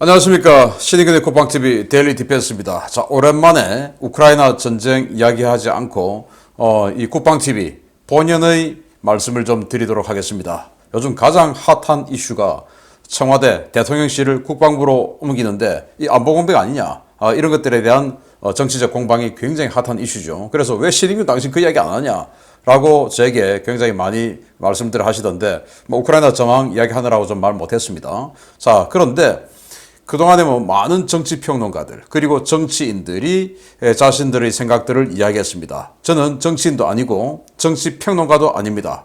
안녕하십니까. 신인근의 쿠팡TV 데일리 디펜스입니다. 자, 오랜만에 우크라이나 전쟁 이야기하지 않고 이 쿠팡TV 본연의 말씀을 좀 드리도록 하겠습니다. 요즘 가장 핫한 이슈가 청와대 대통령실을 국방부로 옮기는데 이 안보 공백 아니냐, 이런 것들에 대한 정치적 공방이 굉장히 핫한 이슈죠. 그래서 왜 신인근 당신 그 이야기 안 하냐 라고 저에게 굉장히 많이 말씀들을 하시던데 우크라이나 정황 이야기하느라고 좀 말 못했습니다. 자, 그런데 그동안에 많은 정치평론가들 그리고 정치인들이 자신들의 생각들을 이야기했습니다. 저는 정치인도 아니고 정치평론가도 아닙니다.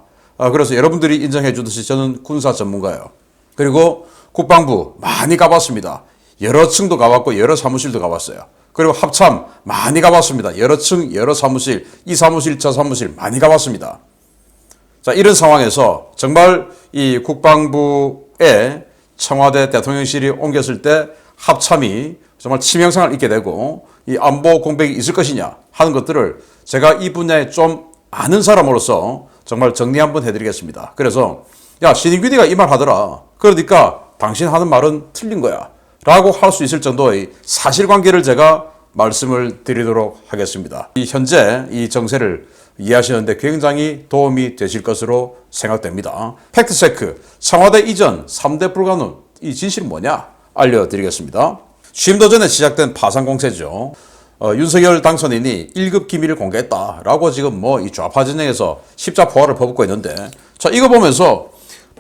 그래서 여러분들이 인정해 주듯이 저는 군사 전문가예요. 그리고 국방부 많이 가봤습니다. 여러 층도 가봤고 여러 사무실도 가봤어요. 그리고 합참 많이 가봤습니다. 여러 층, 여러 사무실, 이 사무실, 저 사무실 많이 가봤습니다. 자, 이런 상황에서 정말 이 국방부에 청와대 대통령실이 옮겼을 때 합참이 정말 치명상을 입게 되고 이 안보 공백이 있을 것이냐 하는 것들을 제가 이 분야에 좀 아는 사람으로서 정말 정리 한번 해드리겠습니다. 그래서 야, 신인균이가 이 말 하더라. 그러니까 당신 하는 말은 틀린 거야 라고 할 수 있을 정도의 사실관계를 제가 말씀을 드리도록 하겠습니다. 이 현재 이 정세를 이해하시는데 굉장히 도움이 되실 것으로 생각됩니다. 팩트체크, 청와대 이전 3대 불가능, 이 진실은 뭐냐 알려드리겠습니다. 취임도 전에 시작된 파상공세죠. 윤석열 당선인이 1급 기밀을 공개했다라고 지금 이 좌파 진영에서 십자포화를 퍼붓고 있는데, 자, 이거 보면서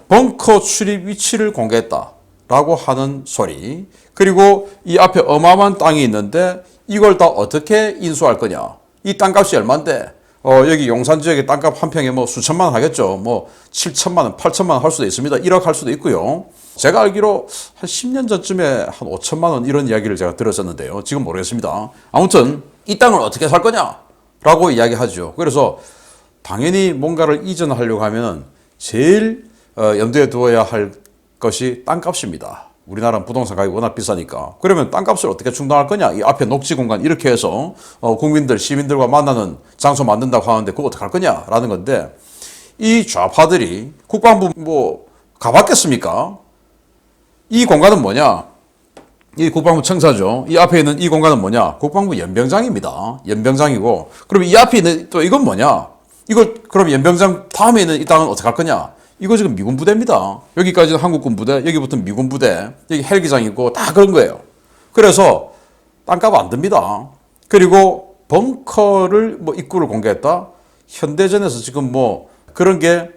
벙커 출입 위치를 공개했다라고 하는 소리, 그리고 이 앞에 어마어마한 땅이 있는데 이걸 다 어떻게 인수할 거냐, 이 땅값이 얼만데 여기 용산 지역의 땅값 한 평에 수천만 원 하겠죠. 7천만 원, 8천만 원 할 수도 있습니다. 1억 할 수도 있고요. 제가 알기로 한 10년 전쯤에 한 5천만 원 이런 이야기를 제가 들었었는데요. 지금 모르겠습니다. 아무튼 이 땅을 어떻게 살 거냐라고 이야기하죠. 그래서 당연히 뭔가를 이전하려고 하면 제일 염두에 두어야 할 것이 땅값입니다. 우리나라는 부동산 가격이 워낙 비싸니까. 그러면 땅값을 어떻게 충당할 거냐? 이 앞에 녹지 공간 이렇게 해서 국민들, 시민들과 만나는 장소 만든다고 하는데 그거 어떻게 할 거냐라는 건데, 이 좌파들이 국방부 가봤겠습니까? 이 공간은 뭐냐? 이 국방부 청사죠. 이 앞에 있는 이 공간은 뭐냐? 국방부 연병장입니다. 연병장이고, 그럼 이 앞에 있는 또 이건 뭐냐? 이걸 그럼 연병장 다음에 있는 이 땅은 어떻게 할 거냐? 이거 지금 미군 부대입니다. 여기까지는 한국군 부대, 여기부터 미군 부대, 여기 헬기장 있고 다 그런 거예요. 그래서 땅값 안 듭니다. 그리고 벙커를 입구를 공개했다? 현대전에서 지금 그런 게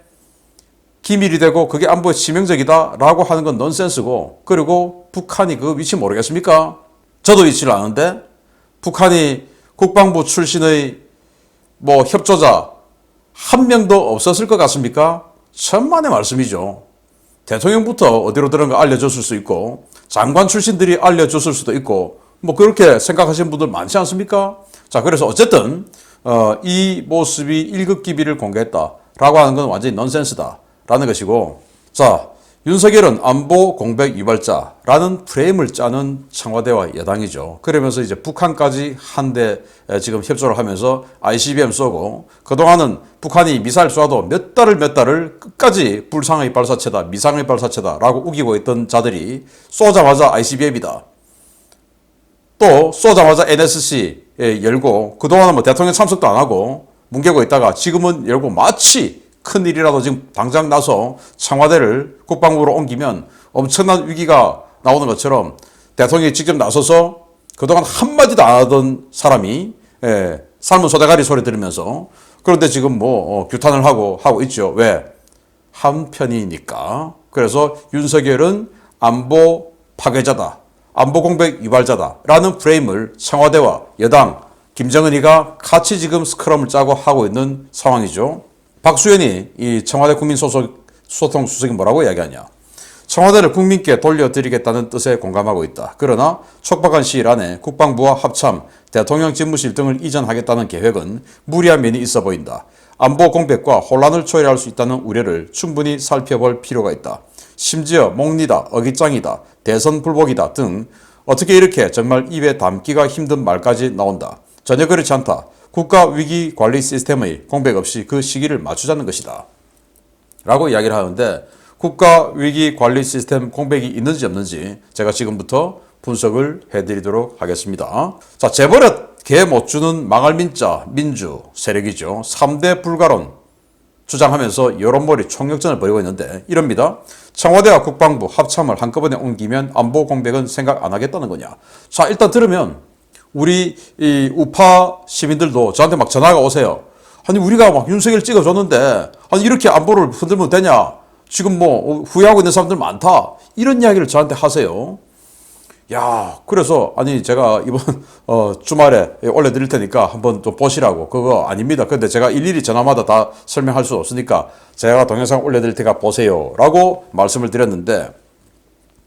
기밀이 되고 그게 안보에 치명적이다라고 하는 건 넌센스고, 그리고 북한이 그 위치 모르겠습니까? 저도 위치를 아는데 북한이 국방부 출신의 협조자 한 명도 없었을 것 같습니까? 천만의 말씀이죠. 대통령부터 어디로 들어간 거 알려줬을 수 있고, 장관 출신들이 알려줬을 수도 있고, 그렇게 생각하시는 분들 많지 않습니까? 자, 그래서 어쨌든 이 모습이 1급 기밀을 공개했다라고 하는 건 완전히 넌센스다라는 것이고, 자, 윤석열은 안보 공백 유발자라는 프레임을 짜는 청와대와 여당이죠. 그러면서 이제 북한까지 한데 지금 협조를 하면서 ICBM 쏘고, 그동안은 북한이 미사일 쏴도 몇 달을 끝까지 불상의 발사체다, 미상의 발사체다라고 우기고 있던 자들이 쏘자마자 ICBM이다. 또 쏘자마자 NSC 열고, 그동안은 대통령 참석도 안 하고 뭉개고 있다가 지금은 열고 마치 큰일이라도 지금 당장 나서 청와대를 국방부로 옮기면 엄청난 위기가 나오는 것처럼 대통령이 직접 나서서 그동안 한마디도 안 하던 사람이 삶은 소대가리 소리 들으면서, 그런데 지금 규탄을 하고 있죠. 왜? 한편이니까. 그래서 윤석열은 안보 파괴자다, 안보 공백 유발자다라는 프레임을 청와대와 여당, 김정은이가 같이 지금 스크럼을 짜고 하고 있는 상황이죠. 박수현이 이 청와대 국민소통 수석이 뭐라고 이야기하냐? 청와대를 국민께 돌려드리겠다는 뜻에 공감하고 있다. 그러나 촉박한 시일 안에 국방부와 합참, 대통령 집무실 등을 이전하겠다는 계획은 무리한 면이 있어 보인다. 안보 공백과 혼란을 초래할 수 있다는 우려를 충분히 살펴볼 필요가 있다. 심지어 목리다, 어깃장이다, 대선 불복이다 등 어떻게 이렇게 정말 입에 담기가 힘든 말까지 나온다. 전혀 그렇지 않다. 국가 위기 관리 시스템의 공백 없이 그 시기를 맞추자는 것이다 라고 이야기를 하는데, 국가위기관리 시스템 공백이 있는지 없는지 제가 지금부터 분석을 해드리도록 하겠습니다. 자, 재벌에 개 못 주는 망할 민자 민주 세력이죠. 3대 불가론 주장하면서 여론몰이 총력전을 벌이고 있는데 이럽니다. 청와대와 국방부 합참을 한꺼번에 옮기면 안보 공백은 생각 안 하겠다는 거냐. 자, 일단 들으면 우리 이 우파 시민들도 저한테 막 전화가 오세요. 아니 우리가 막 윤석열 찍어줬는데 아니 이렇게 안보를 흔들면 되냐. 지금 뭐 후회하고 있는 사람들 많다. 이런 이야기를 저한테 하세요. 야, 그래서 아니 제가 이번 주말에 올려드릴 테니까 한번 좀 보시라고. 그거 아닙니다. 근데 제가 일일이 전화마다 다 설명할 수 없으니까 제가 동영상 올려드릴 테니까 보세요 라고 말씀을 드렸는데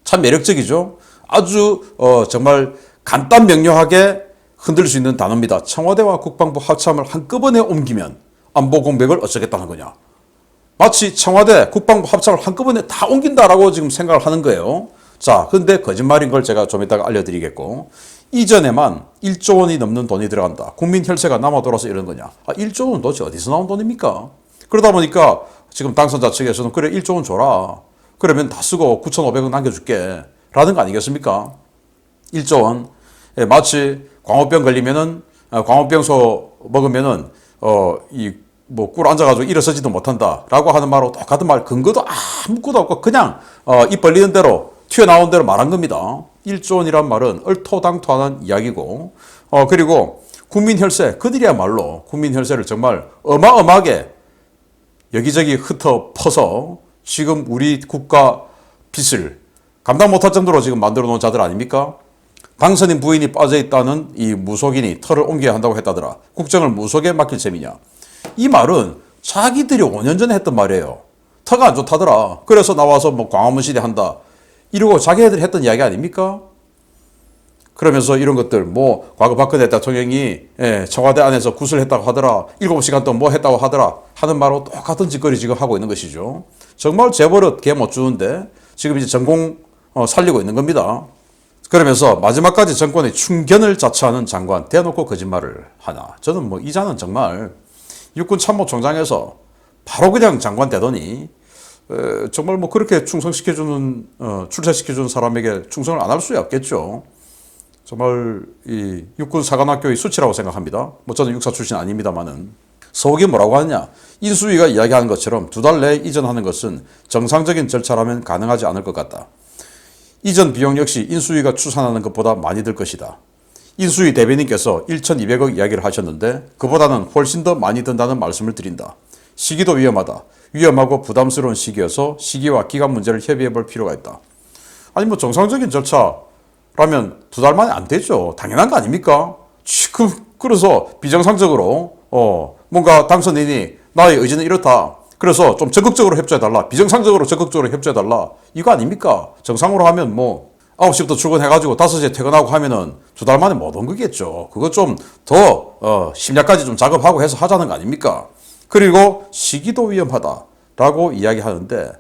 참 매력적이죠. 아주 정말 간단 명료하게 흔들 수 있는 단어입니다. 청와대와 국방부 합참을 한꺼번에 옮기면 안보 공백을 어쩌겠다는 거냐. 마치 청와대 국방부 합참을 한꺼번에 다 옮긴다라고 지금 생각을 하는 거예요. 자, 근데 거짓말인 걸 제가 좀 이따가 알려드리겠고, 이전에만 1조 원이 넘는 돈이 들어간다. 국민 혈세가 남아 돌아서 이런 거냐. 아, 1조 원은 도대체 어디서 나온 돈입니까? 그러다 보니까 지금 당선자 측에서는 그래 1조 원 줘라. 그러면 다 쓰고 9,500원 남겨줄게. 라는 거 아니겠습니까? 1조 원. 예, 마치 광우병 걸리면은, 광우병소 먹으면은, 뭐 꿀 앉아가지고 일어서지도 못한다. 라고 하는 말하고 똑같은 말, 근거도 아무것도 없고 그냥, 입 벌리는 대로 튀어나온 대로 말한 겁니다. 1조 원이란 말은 얼토당토하는 이야기고, 그리고 국민 혈세, 그들이야말로 국민 혈세를 정말 어마어마하게 여기저기 흩어 퍼서 지금 우리 국가 빚을 감당 못할 정도로 지금 만들어 놓은 자들 아닙니까? 당선인 부인이 빠져있다는 이 무속인이 털을 옮겨야 한다고 했다더라. 국정을 무속에 맡길 셈이냐. 이 말은 자기들이 5년 전에 했던 말이에요. 터가 안 좋다더라. 그래서 나와서 뭐 광화문 시대 한다. 이러고 자기네들이 했던 이야기 아닙니까? 그러면서 이런 것들, 뭐, 과거 박근혜 대통령이 청와대 안에서 구슬했다고 하더라. 7시간 동안 뭐 했다고 하더라. 하는 말하고 똑같은 짓거리 지금 하고 있는 것이죠. 정말 재벌은 개 못 주는데 지금 이제 전공 살리고 있는 겁니다. 그러면서 마지막까지 정권의 충견을 자처하는 장관 대놓고 거짓말을 하나. 저는 뭐 이자는 정말 육군참모총장에서 바로 그냥 장관 되더니 정말 뭐 그렇게 충성시켜주는 출세시켜주는 사람에게 충성을 안 할 수 없겠죠. 정말 이 육군 사관학교의 수치라고 생각합니다. 뭐 저는 육사 출신 아닙니다만은 서욱이 뭐라고 하느냐. 인수위가 이야기하는 것처럼 2달 내에 이전하는 것은 정상적인 절차라면 가능하지 않을 것 같다. 이전 비용 역시 인수위가 추산하는 것보다 많이 들 것이다. 인수위 대변인께서 1,200억 이야기를 하셨는데 그보다는 훨씬 더 많이 든다는 말씀을 드린다. 시기도 위험하다. 위험하고 부담스러운 시기여서 시기와 기간 문제를 협의해 볼 필요가 있다. 아니 뭐 정상적인 절차라면 2달 만에 안 되죠. 당연한 거 아닙니까? 그래서 비정상적으로 뭔가 당선인이 나의 의지는 이렇다. 그래서 좀 적극적으로 협조해달라. 비정상적으로 적극적으로 협조해달라. 이거 아닙니까? 정상으로 하면 뭐 9시부터 출근해가지고 5시에 퇴근하고 하면은 2달 만에 못 온 거겠죠. 그거 좀 더 심야까지 좀 작업하고 해서 하자는 거 아닙니까? 그리고 시기도 위험하다라고 이야기하는데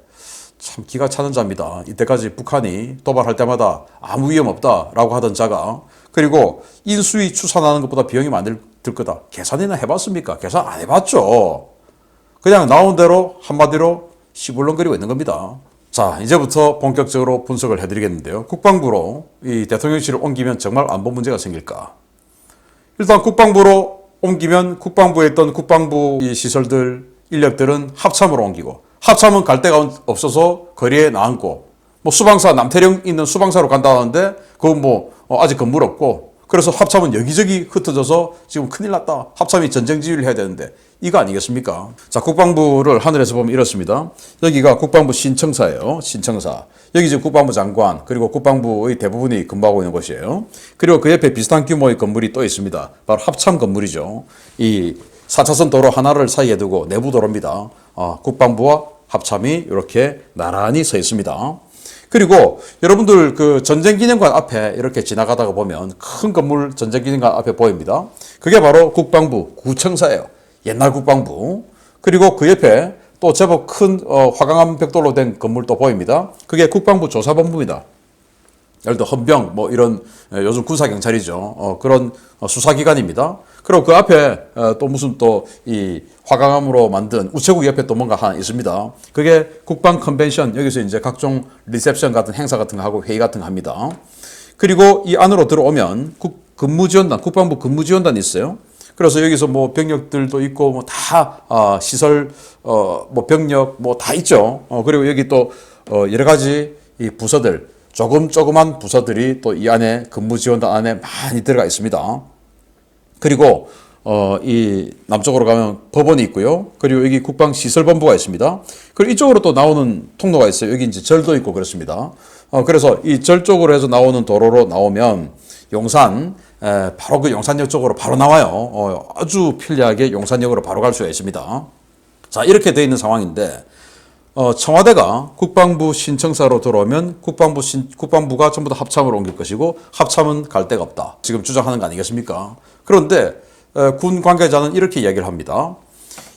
참 기가 차는 자입니다. 이때까지 북한이 도발할 때마다 아무 위험 없다라고 하던 자가 그리고 인수위 추산하는 것보다 비용이 많이 들 거다. 계산이나 해봤습니까? 계산 안 해봤죠. 그냥 나온 대로 한마디로 시불렁거리고 있는 겁니다. 자, 이제부터 본격적으로 분석을 해드리겠는데요. 국방부로 이 대통령실을 옮기면 정말 안보 문제가 생길까? 일단 국방부로 옮기면 국방부에 있던 국방부 이 시설들, 인력들은 합참으로 옮기고 합참은 갈 데가 없어서 거리에 나앉고 뭐 수방사, 남태령 있는 수방사로 간다는데 그건 뭐 아직 건물 없고 그래서 합참은 여기저기 흩어져서 지금 큰일 났다. 합참이 전쟁 지휘를 해야 되는데 이거 아니겠습니까? 자, 국방부를 하늘에서 보면 이렇습니다. 여기가 국방부 신청사예요. 신청사. 여기 지금 국방부 장관 그리고 국방부의 대부분이 근무하고 있는 곳이에요. 그리고 그 옆에 비슷한 규모의 건물이 또 있습니다. 바로 합참 건물이죠. 이 4차선 도로 하나를 사이에 두고 내부 도로입니다. 국방부와 합참이 이렇게 나란히 서 있습니다. 그리고 여러분들 그 전쟁기념관 앞에 이렇게 지나가다가 보면 큰 건물 전쟁기념관 앞에 보입니다. 그게 바로 국방부 구청사예요. 옛날 국방부. 그리고 그 옆에 또 제법 큰 화강암 벽돌로 된 건물도 보입니다. 그게 국방부 조사본부입니다. 예를 들어 헌병 뭐 이런 요즘 군사경찰이죠. 그런 수사기관입니다. 그리고 그 앞에 또 무슨 또 이 화강암으로 만든 우체국 옆에 또 뭔가 하나 있습니다. 그게 국방 컨벤션, 여기서 이제 각종 리셉션 같은 행사 같은 거 하고 회의 같은 거 합니다. 그리고 이 안으로 들어오면 근무지원단, 국방부 근무지원단이 있어요. 그래서 여기서 뭐 병력들도 있고 뭐 다 시설 뭐 병력 뭐 다 있죠. 그리고 여기 또 여러 가지 이 부서들, 조그만 부서들이 또 이 안에 근무지원단 안에 많이 들어가 있습니다. 그리고 이 남쪽으로 가면 법원이 있고요. 그리고 여기 국방시설본부가 있습니다. 그리고 이쪽으로 또 나오는 통로가 있어요. 여기 이제 절도 있고 그렇습니다. 그래서 이 절 쪽으로 해서 나오는 도로로 나오면 용산, 바로 그 용산역 쪽으로 바로 나와요. 아주 편리하게 용산역으로 바로 갈 수가 있습니다. 자, 이렇게 되어 있는 상황인데, 청와대가 국방부 신청사로 들어오면 국방부가 전부 다 합참으로 옮길 것이고, 합참은 갈 데가 없다. 지금 주장하는 거 아니겠습니까? 그런데, 군 관계자는 이렇게 이야기를 합니다.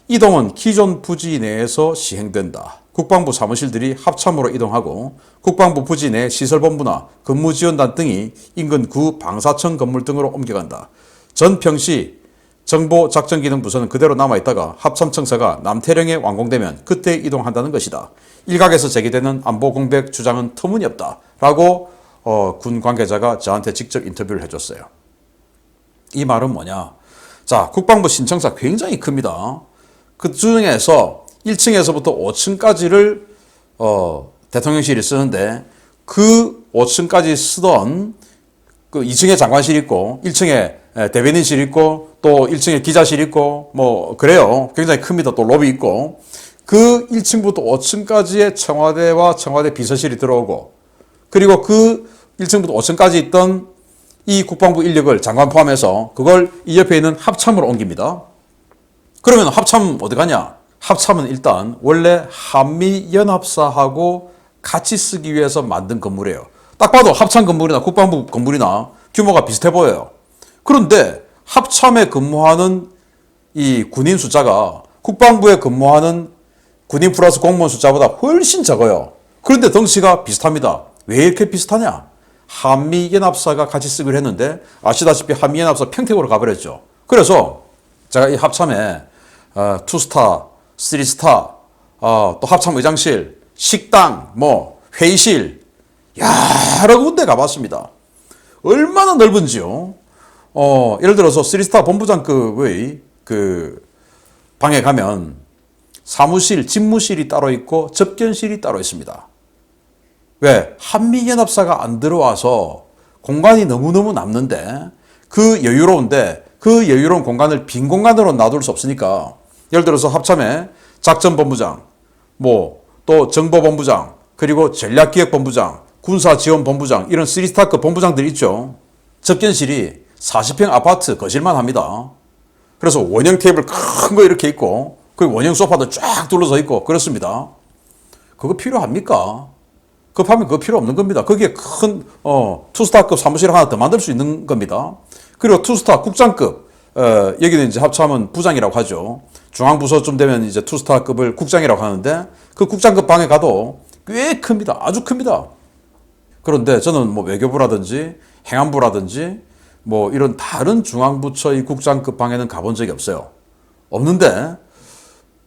이동은 기존 부지 내에서 시행된다. 국방부 사무실들이 합참으로 이동하고 국방부 부지 내 시설본부나 근무지원단 등이 인근 구 방사청 건물 등으로 옮겨간다. 전 평시 정보작전기능부서는 그대로 남아있다가 합참청사가 남태령에 완공되면 그때 이동한다는 것이다. 일각에서 제기되는 안보공백 주장은 터무니없다. 라고 군 관계자가 저한테 직접 인터뷰를 해줬어요. 이 말은 뭐냐? 자, 국방부 신청사 굉장히 큽니다. 그 중에서 1층에서부터 5층까지를 대통령실이 쓰는데 그 5층까지 쓰던 그 2층에 장관실 있고 1층에 대변인실 있고 또 1층에 기자실 있고 뭐 그래요. 굉장히 큽니다. 또 로비 있고 그 1층부터 5층까지의 청와대와 청와대 비서실이 들어오고 그리고 그 1층부터 5층까지 있던 이 국방부 인력을 장관 포함해서 그걸 이 옆에 있는 합참으로 옮깁니다. 그러면 합참 어디 가냐? 합참은 일단 원래 한미연합사하고 같이 쓰기 위해서 만든 건물이에요. 딱 봐도 합참 건물이나 국방부 건물이나 규모가 비슷해 보여요. 그런데 합참에 근무하는 이 군인 숫자가 국방부에 근무하는 군인 플러스 공무원 숫자보다 훨씬 적어요. 그런데 덩치가 비슷합니다. 왜 이렇게 비슷하냐? 한미연합사가 같이 쓰기로 했는데 아시다시피 한미연합사 평택으로 가버렸죠. 그래서 제가 이 합참에 투스타, 쓰리스타, 또 합참 의장실, 식당, 뭐 회의실 여러 군데 가봤습니다. 얼마나 넓은지요. 예를 들어서 쓰리스타 본부장급의 그 방에 가면 사무실, 집무실이 따로 있고 접견실이 따로 있습니다. 왜? 한미연합사가 안 들어와서 공간이 너무너무 남는데 그 여유로운 공간을 빈 공간으로 놔둘 수 없으니까 예를 들어서 합참에 작전본부장, 뭐 또 정보본부장, 그리고 전략기획본부장, 군사지원본부장 이런 3스타급 본부장들이 있죠. 접견실이 40평 아파트 거실만 합니다. 그래서 원형 테이블 큰 거 이렇게 있고 그리고 원형 소파도 쫙 둘러서 있고 그렇습니다. 그거 필요합니까? 급하면 그거 필요 없는 겁니다. 거기에 큰 투스타급 사무실 하나 더 만들 수 있는 겁니다. 그리고 투스타 국장급 여기는 이제 합참은 부장이라고 하죠. 중앙부서쯤 되면 이제 투스타급을 국장이라고 하는데 그 국장급 방에 가도 꽤 큽니다. 아주 큽니다. 그런데 저는 뭐 외교부라든지 행안부라든지 뭐 이런 다른 중앙부처의 국장급 방에는 가본 적이 없어요. 없는데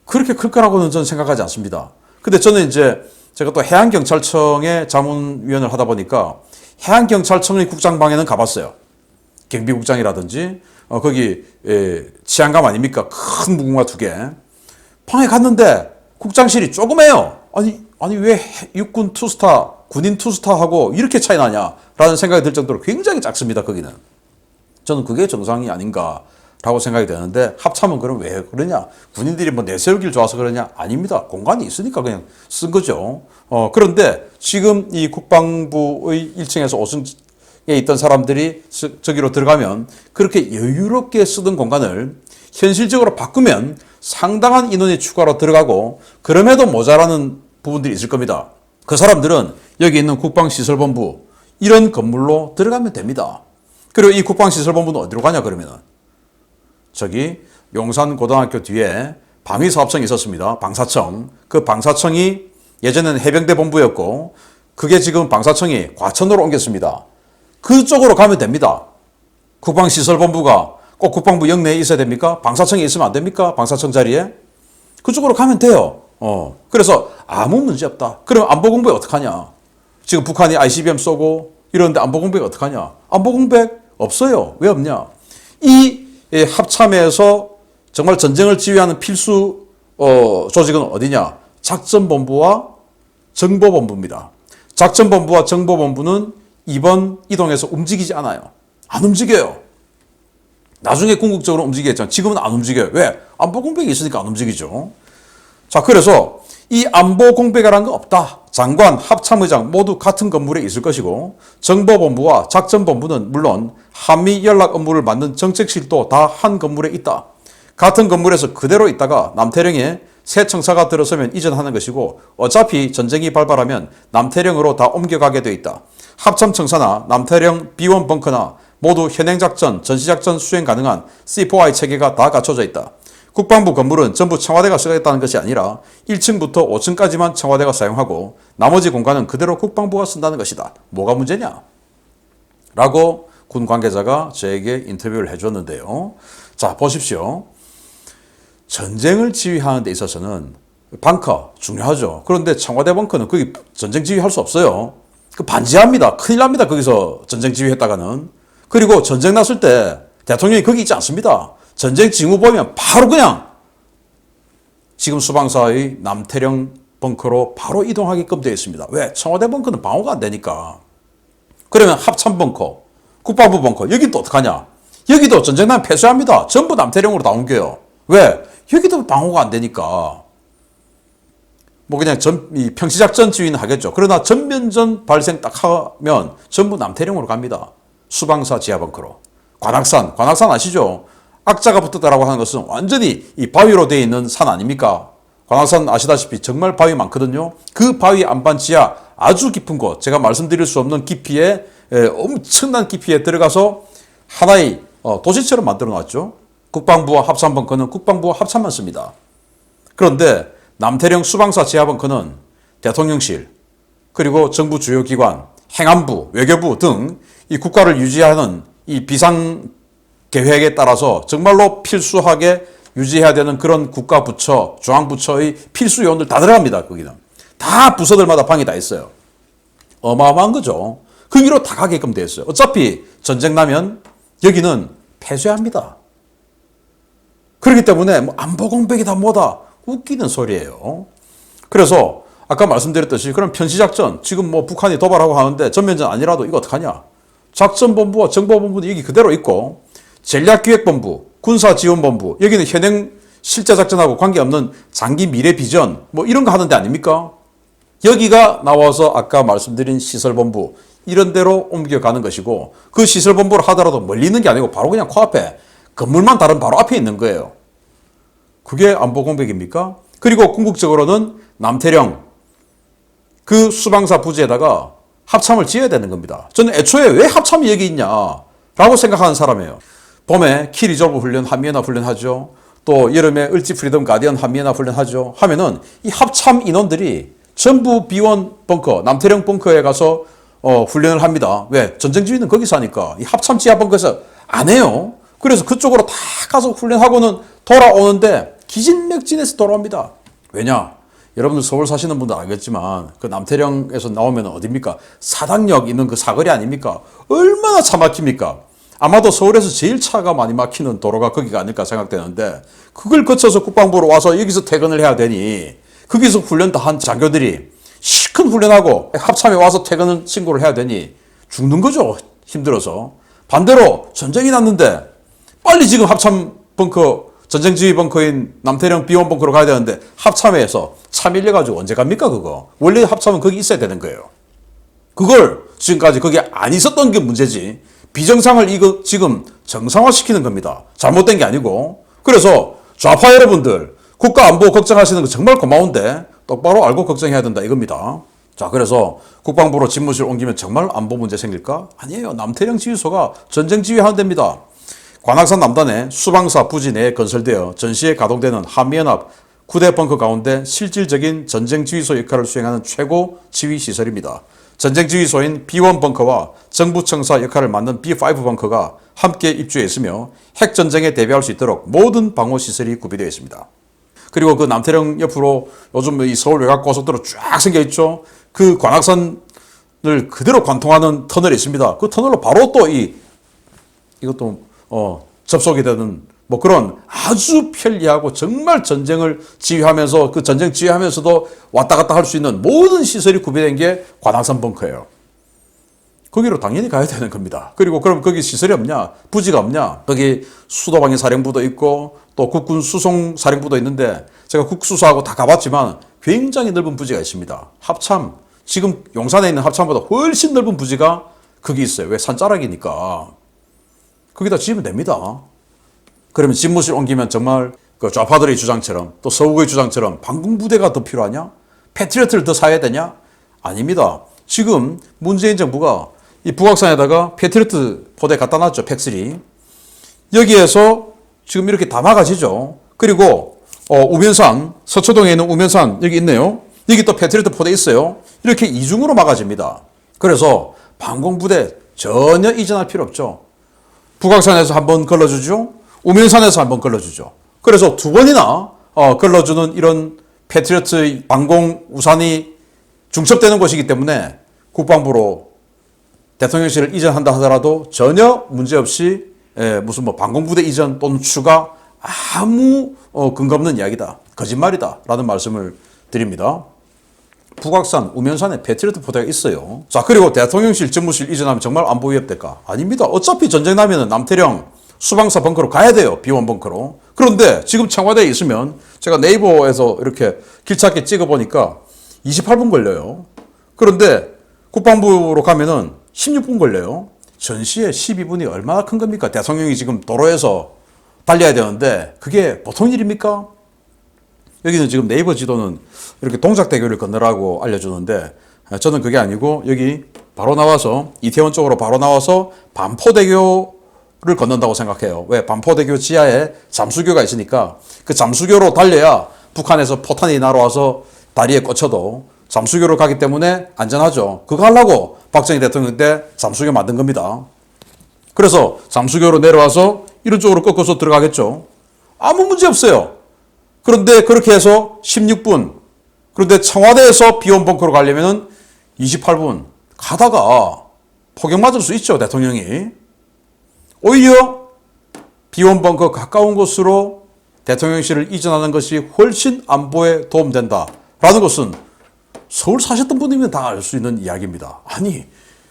그렇게 클 거라고는 저는 생각하지 않습니다. 근데 저는 이제 제가 또 해양경찰청의 자문위원을 하다 보니까 해양경찰청의 국장방에는 가봤어요. 경비국장이라든지 거기 치안감 아닙니까? 큰 무궁화 2개. 방에 갔는데 국장실이 조그매요. 아니 왜 육군 투스타, 군인 투스타하고 이렇게 차이 나냐라는 생각이 들 정도로 굉장히 작습니다. 거기는. 저는 그게 정상이 아닌가라고 생각이 되는데 합참은 그럼 왜 그러냐? 군인들이 뭐 내세우길 좋아서 그러냐? 아닙니다. 공간이 있으니까 그냥 쓴 거죠. 그런데 지금 이 국방부의 1층에서 5층에 있던 사람들이 저기로 들어가면 그렇게 여유롭게 쓰던 공간을 현실적으로 바꾸면 상당한 인원이 추가로 들어가고 그럼에도 모자라는 부분들이 있을 겁니다. 그 사람들은 여기 있는 국방시설본부 이런 건물로 들어가면 됩니다. 그리고 이 국방시설본부는 어디로 가냐 그러면은 저기 용산고등학교 뒤에 방위사업청이 있었습니다. 방사청. 그 방사청이 예전에는 해병대 본부였고 그게 지금 방사청이 과천으로 옮겼습니다. 그쪽으로 가면 됩니다. 국방시설본부가 꼭 국방부 영내에 있어야 됩니까? 방사청에 있으면 안 됩니까? 방사청 자리에? 그쪽으로 가면 돼요. 그래서 아무 문제 없다. 그럼 안보 공백 어떡하냐? 지금 북한이 ICBM 쏘고 이러는데 안보 공백 어떡하냐? 안보 공백 없어요. 왜 없냐? 이 합참에서 정말 전쟁을 지휘하는 필수 조직은 어디냐? 작전본부와 정보본부입니다. 작전본부와 정보본부는 이번 이동에서 움직이지 않아요. 안 움직여요. 나중에 궁극적으로 움직이겠지만 지금은 안 움직여요. 왜? 안보 공백이 있으니까 안 움직이죠. 자, 그래서 이 안보 공백이라는 거 없다. 장관, 합참의장 모두 같은 건물에 있을 것이고 정보본부와 작전본부는 물론 한미 연락 업무를 맡는 정책실도 다 한 건물에 있다. 같은 건물에서 그대로 있다가 남태령에 새 청사가 들어서면 이전하는 것이고 어차피 전쟁이 발발하면 남태령으로 다 옮겨가게 돼 있다. 합참청사나 남태령 비원 벙커나 모두 현행작전, 전시작전 수행 가능한 C4I 체계가 다 갖춰져 있다. 국방부 건물은 전부 청와대가 쓰겠다는 것이 아니라 1층부터 5층까지만 청와대가 사용하고 나머지 공간은 그대로 국방부가 쓴다는 것이다. 뭐가 문제냐? 라고 군 관계자가 저에게 인터뷰를 해줬는데요. 자, 보십시오. 전쟁을 지휘하는 데 있어서는 벙커 중요하죠. 그런데 청와대 벙커는 거기 전쟁 지휘할 수 없어요. 그 반지합니다. 큰일 납니다. 거기서 전쟁 지휘했다가는. 그리고 전쟁 났을 때 대통령이 거기 있지 않습니다. 전쟁 징후 보면 바로 그냥 지금 수방사의 남태령 벙커로 바로 이동하게끔 되어 있습니다. 왜? 청와대 벙커는 방어가 안 되니까. 그러면 합참 벙커, 국방부 벙커, 여기 또 어떡하냐? 여기도 전쟁 나면 폐쇄합니다. 전부 남태령으로 다 옮겨요. 왜? 여기도 방어가 안 되니까. 뭐 그냥 이 평시작전 지휘는 하겠죠. 그러나 전면전 발생 딱 하면 전부 남태령으로 갑니다. 수방사 지하벙커로. 관악산 아시죠? 악자가 붙었다라고 하는 것은 완전히 이 바위로 되어 있는 산 아닙니까? 관악산 아시다시피 정말 바위 많거든요. 그 바위 안반 지하 아주 깊은 곳, 제가 말씀드릴 수 없는 깊이에 엄청난 깊이에 들어가서 하나의 도시처럼 만들어 놨죠. 국방부와 합참벙커는 국방부와 합참만 씁니다. 그런데 남태령 수방사 지하벙커는 대통령실, 그리고 정부 주요 기관, 행안부, 외교부 등 이 국가를 유지하는 이 비상 계획에 따라서 정말로 필수하게 유지해야 되는 그런 국가 부처, 중앙부처의 필수 요원들 다 들어갑니다. 거기는. 다 부서들마다 방이 다 있어요. 어마어마한 거죠. 거기로 다 가게끔 되어 있어요. 어차피 전쟁 나면 여기는 폐쇄합니다. 그렇기 때문에 뭐 안보 공백이다 뭐다 웃기는 소리예요. 그래서 아까 말씀드렸듯이 그럼 편시작전 지금 뭐 북한이 도발하고 하는데 전면전 아니라도 이거 어떡하냐? 작전본부와 정보본부는 여기 그대로 있고 전략기획본부, 군사지원본부 여기는 현행 실제작전하고 관계없는 장기 미래 비전 뭐 이런 거 하는 데 아닙니까? 여기가 나와서 아까 말씀드린 시설본부 이런 데로 옮겨가는 것이고 그 시설본부를 하더라도 멀리 있는 게 아니고 바로 그냥 코앞에 건물만 다른 바로 앞에 있는 거예요. 그게 안보 공백입니까? 그리고 궁극적으로는 남태령 그 수방사 부지에다가 합참을 지어야 되는 겁니다. 저는 애초에 왜 합참이 여기 있냐 라고 생각하는 사람이에요. 봄에 키 리저브 훈련, 한미연합 훈련 하죠. 또 여름에 을지 프리덤 가디언 한미연합 훈련 하죠. 하면은 이 합참 인원들이 전부 비원 벙커, 남태령 벙커에 가서 훈련을 합니다. 왜? 전쟁 지휘는 거기서 하니까 이 합참 지하 벙커에서 안 해요. 그래서 그쪽으로 다 가서 훈련하고는 돌아오는데 기진맥진해서 돌아옵니다. 왜냐? 여러분들 서울 사시는 분들 알겠지만 그 남태령에서 나오면 어딥니까? 사당역 있는 그 사거리 아닙니까? 얼마나 차 막힙니까? 아마도 서울에서 제일 차가 많이 막히는 도로가 거기가 아닐까 생각되는데 그걸 거쳐서 국방부로 와서 여기서 퇴근을 해야 되니 거기서 훈련 다 한 장교들이 실컷 훈련하고 합참에 와서 퇴근을 신고를 해야 되니 죽는 거죠. 힘들어서. 반대로 전쟁이 났는데 빨리 지금 합참 벙커 전쟁지휘 벙커인 남태령 비원 벙커로 가야 되는데 합참에서 차 밀려가지고 언제 갑니까 그거? 원래 합참은 거기 있어야 되는 거예요. 그걸 지금까지 거기 안 있었던 게 문제지 비정상을 이거 지금 정상화시키는 겁니다. 잘못된 게 아니고. 그래서 좌파 여러분들 국가 안보 걱정하시는 거 정말 고마운데 똑바로 알고 걱정해야 된다 이겁니다. 자, 그래서 국방부로 집무실 옮기면 정말 안보 문제 생길까? 아니에요. 남태령 지휘소가 전쟁 지휘하는 데입니다. 관악산 남단에 수방사 부지 내에 건설되어 전시에 가동되는 한미연합 9대 벙커 가운데 실질적인 전쟁 지휘소 역할을 수행하는 최고 지휘 시설입니다. 전쟁 지휘소인 B1 벙커와 정부 청사 역할을 맡는 B5 벙커가 함께 입주해 있으며 핵 전쟁에 대비할 수 있도록 모든 방호 시설이 구비되어 있습니다. 그리고 그 남태령 옆으로 요즘 이 서울 외곽 고속도로 쫙 생겨 있죠. 그 관악산을 그대로 관통하는 터널이 있습니다. 그 터널로 바로 또 이것도 접속이 되는 뭐 그런 아주 편리하고 정말 전쟁을 지휘하면서 그 전쟁 지휘하면서도 왔다 갔다 할 수 있는 모든 시설이 구비된 게 관악산 벙커예요. 거기로 당연히 가야 되는 겁니다. 그리고 그럼 거기 시설이 없냐? 부지가 없냐? 거기 수도방위 사령부도 있고 또 국군 수송 사령부도 있는데 제가 국수사하고 다 가봤지만 굉장히 넓은 부지가 있습니다. 합참, 지금 용산에 있는 합참보다 훨씬 넓은 부지가 거기 있어요. 왜? 산자락이니까. 거기다 지으면 됩니다. 그러면 집무실 옮기면 정말 그 좌파들의 주장처럼 또 서욱의 주장처럼 방공부대가 더 필요하냐? 패트리어트를 더 사야 되냐? 아닙니다. 지금 문재인 정부가 이 북악산에다가 패트리어트 포대 갖다 놨죠. 팩3. 여기에서 지금 이렇게 다 막아지죠. 그리고 우면산, 서초동에 있는 우면산 여기 있네요. 여기 또 패트리어트 포대 있어요. 이렇게 이중으로 막아집니다. 그래서 방공부대 전혀 이전할 필요 없죠. 북악산에서 한번 걸러주죠. 우면산에서 한번 걸러주죠. 그래서 두 번이나 걸러주는 이런 패트리어트 방공 우산이 중첩되는 곳이기 때문에 국방부로 대통령실을 이전한다 하더라도 전혀 문제없이 무슨 뭐 방공부대 이전 또는 추가 아무 근거 없는 이야기다. 거짓말이다. 라는 말씀을 드립니다. 북악산, 우면산에 패트리어트 포대가 있어요. 자, 그리고 대통령실 집무실 이전하면 정말 안보 위협 될까? 아닙니다. 어차피 전쟁 나면은 남태령 수방사 벙커로 가야 돼요. B1 벙커로. 그런데 지금 청와대에 있으면 제가 네이버에서 이렇게 길찾기 찍어보니까 28분 걸려요. 그런데 국방부로 가면은 16분 걸려요. 전시에 12분이 얼마나 큰 겁니까? 대통령이 지금 도로에서 달려야 되는데 그게 보통 일입니까? 여기는 지금 네이버 지도는 이렇게 동작대교를 건너라고 알려주는데 저는 그게 아니고 여기 바로 나와서 이태원 쪽으로 바로 나와서 반포대교를 건넌다고 생각해요. 왜? 반포대교 지하에 잠수교가 있으니까 그 잠수교로 달려야 북한에서 포탄이 날아와서 다리에 꽂혀도 잠수교로 가기 때문에 안전하죠. 그거 하려고 박정희 대통령 때 잠수교 만든 겁니다. 그래서 잠수교로 내려와서 이런 쪽으로 꺾어서 들어가겠죠. 아무 문제 없어요. 그런데 그렇게 해서 16분. 그런데 청와대에서 B1 벙커로 가려면 28분. 가다가 폭격 맞을 수 있죠, 대통령이. 오히려 B1 벙커 가까운 곳으로 대통령실을 이전하는 것이 훨씬 안보에 도움된다. 라는 것은 서울 사셨던 분이면 다 알 수 있는 이야기입니다. 아니,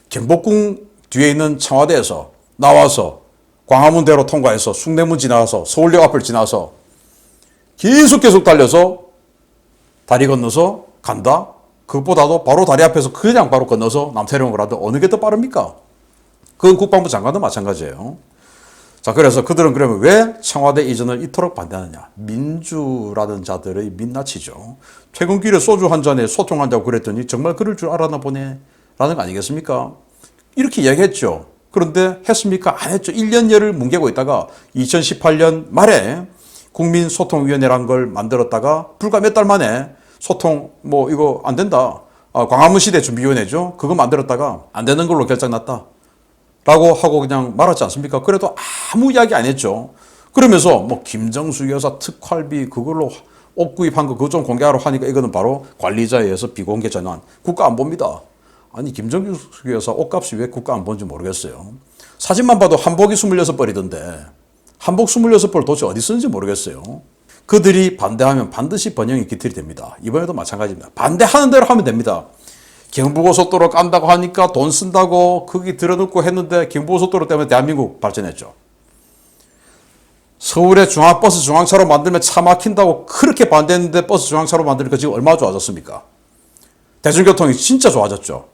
경복궁 뒤에 있는 청와대에서 나와서 광화문대로 통과해서 숭례문 지나서 서울역 앞을 지나서 계속 달려서 다리 건너서 간다? 그것보다도 바로 다리 앞에서 그냥 바로 건너서 남태령으로 가도 어느 게 더 빠릅니까? 그건 국방부 장관도 마찬가지예요. 자, 그래서 그들은 그러면 왜 청와대 이전을 이토록 반대하느냐? 민주라는 자들의 민낯이죠. 퇴근길에 소주 한 잔에 소통한다고 그랬더니 정말 그럴 줄 알았나 보네. 라는 거 아니겠습니까? 이렇게 얘기했죠. 그런데 했습니까? 안 했죠. 1년여를 뭉개고 있다가 2018년 말에 국민소통위원회란 걸 만들었다가 불과 몇 달 만에 소통 뭐 이거 안 된다. 광화문 시대 준비위원회죠. 그거 만들었다가 안 되는 걸로 결정났다. 라고 하고 그냥 말았지 않습니까? 그래도 아무 이야기 안 했죠. 그러면서 뭐 김정수 여사 특활비 그걸로 옷 구입한 거 그거 좀 공개하러 하니까 이거는 바로 관리자에 의해서 비공개 전환. 국가 안 봅니다. 아니 김정수 여사 옷값이 왜 국가 안 보는지 모르겠어요. 사진만 봐도 한복이 26벌이던데 한복 26벌 도대체 어디 쓰는지 모르겠어요. 그들이 반대하면 반드시 번영이 기틀이 됩니다. 이번에도 마찬가지입니다. 반대하는 대로 하면 됩니다. 경부고속도로 깐다고 하니까 돈 쓴다고 거기 들어놓고 했는데 경부고속도로 때문에 대한민국 발전했죠. 서울에 버스 중앙차로 만들면 차 막힌다고 그렇게 반대했는데 버스 중앙차로 만드니까 지금 얼마나 좋아졌습니까? 대중교통이 진짜 좋아졌죠.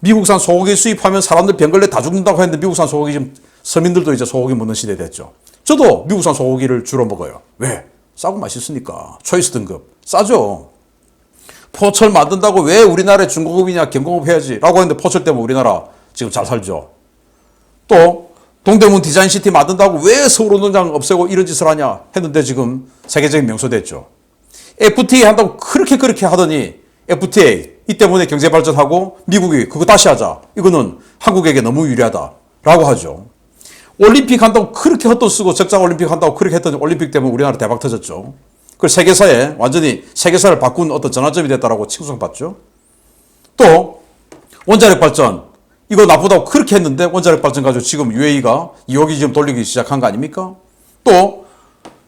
미국산 소고기 수입하면 사람들 병걸레 다 죽는다고 했는데 미국산 소고기 지금 서민들도 이제 소고기 먹는 시대 됐죠. 저도 미국산 소고기를 주로 먹어요. 왜? 싸고 맛있으니까. 초이스 등급. 싸죠. 포철 만든다고 왜 우리나라에 중고급이냐 경공업 해야지 라고 했는데 포철 때문에 우리나라 지금 잘 살죠. 또 동대문 디자인시티 만든다고 왜 서울운동장 없애고 이런 짓을 하냐 했는데 지금 세계적인 명소 됐죠. FTA 한다고 그렇게 하더니 FTA 이 때문에 경제 발전하고 미국이 그거 다시 하자. 이거는 한국에게 너무 유리하다라고 하죠. 올림픽 한다고 그렇게 헛돈 쓰고 적자 올림픽 한다고 그렇게 했더니 올림픽 때문에 우리나라 대박 터졌죠. 그 세계사에 완전히 세계사를 바꾼 어떤 전환점이 됐다라고 칭송받죠. 또 원자력 발전 이거 나쁘다고 그렇게 했는데 원자력 발전 가지고 지금 UAE가 2호기 지금 돌리기 시작한 거 아닙니까? 또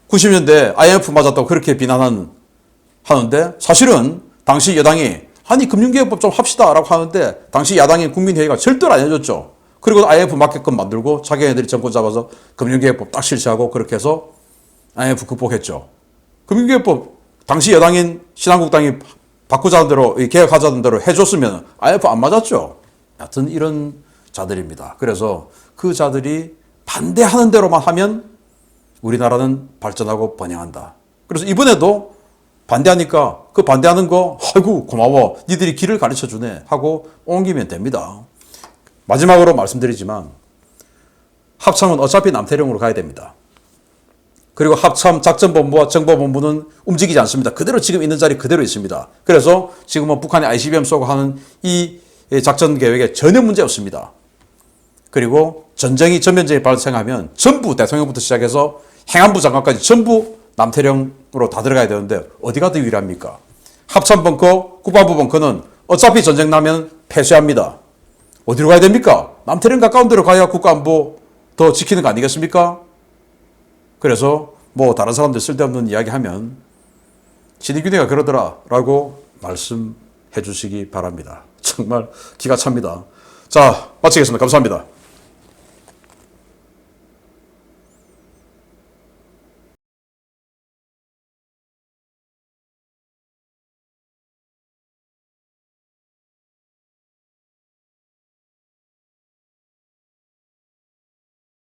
90년대 IMF 맞았다고 그렇게 비난하는데 사실은 당시 여당이 아니 금융개혁법 좀 합시다라고 하는데 당시 야당인 국민회의가 절대로 안 해줬죠. 그리고 IMF 맞게끔 만들고 자기네들이 정권 잡아서 금융개혁법 딱 실시하고 그렇게 해서 IMF 극복했죠. 금융개혁법 당시 여당인 신한국당이 바꾸자는 대로 개혁하자는 대로 해줬으면 IMF 안 맞았죠. 하여튼 이런 자들입니다. 그래서 그 자들이 반대하는 대로만 하면 우리나라는 발전하고 번영한다. 그래서 이번에도 반대하니까 그 반대하는 거 아이고 고마워 니들이 길을 가르쳐주네 하고 옮기면 됩니다. 마지막으로 말씀드리지만 합참은 어차피 남태령으로 가야 됩니다. 그리고 합참 작전본부와 정보본부는 움직이지 않습니다. 그대로 지금 있는 자리 그대로 있습니다. 그래서 지금은 북한이 ICBM 쏘고 하는 이 작전 계획에 전혀 문제 없습니다. 그리고 전면전이 발생하면 전부 대통령부터 시작해서 행안부 장관까지 전부 남태령으로 다 들어가야 되는데 어디가 더 유리합니까? 합참벙커, 국방부 벙커는 어차피 전쟁 나면 폐쇄합니다. 어디로 가야 됩니까? 남태령 가까운 데로 가야 국가안보 더 지키는 거 아니겠습니까? 그래서 뭐 다른 사람들 쓸데없는 이야기 하면 신인균이가 그러더라 라고 말씀해 주시기 바랍니다. 정말 기가 찹니다. 자, 마치겠습니다. 감사합니다.